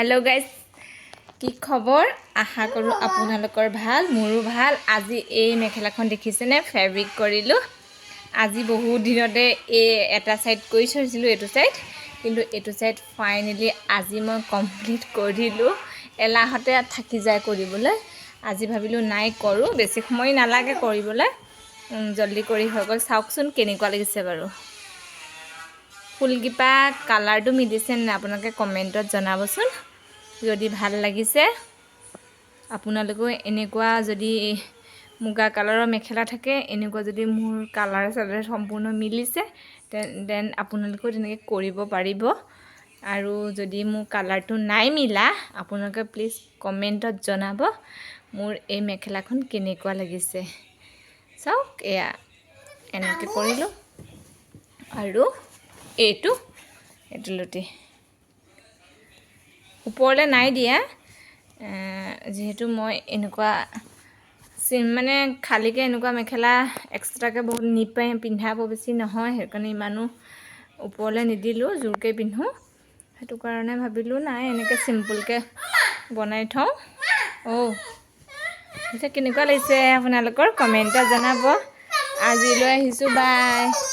hello guys কি খবৰ আশা কৰো আপোনালোকৰ ভাল মোৰো ভাল আজি এই মেখেলাখন দেখিছেনে ফেব্ৰিক কৰিলো আজি বহু দিনতে এটা সাইড কৰি থৈছিলো এটো সাইড কিন্তু এটো সাইড ফাইনালি আজি মই কমপ্লিট কৰিলো এলাহতে থাকি যায় কৰিবলৈ আজি ভাবিলো নাই কৰো বেছি সময় নালাগে কৰিবলৈ জলদি কৰি হৈ গল চাওকচোন কেনেকুৱা লাগিছে বাৰু ফুলকিপা কালাৰটো মিলিছে না আপোনালোকে কমেন্টত জনাবচোন যদি ভাল লাগিছে আপোনালোকে এনেকুৱা যদি মুগা কালাৰৰ মেখেলা থাকে এনেকুৱা যদি মোৰ কালাৰ সালাৰ সম্পূৰ্ণ মিলিছে দেন আপোনালোকে তেনেকৈ কৰিব পাৰিব আৰু যদি মোৰ কালাৰটো নাই মিলা আপোনালোকে প্লিজ কমেন্টত জনাব মোৰ এই মেখেলাখন কেনেকুৱা লাগিছে চাওক এয়া এনেকৈ কৰিলো আৰু এইটো লুটি ওপৰলে নাই দিয়া যেহেতু মই এনেকুৱা মানে খালিকে এনেকুৱা মেখেলা এক্সট্ৰাকে বহুত নিপাই পিন্ধাব বেছি নহয় হেকাৰণে ইমানো ওপৰলে নিদিলো জোৰকে পিন্ধো হেতু কাৰণে ভাবিলো নাই এনেকে সিম্পলকে বনাই থওঁ এটা কেনেকুৱা লাগিছে আপোনালোকৰ কমেন্টত জনাব আজিলৈ আহিছো বাই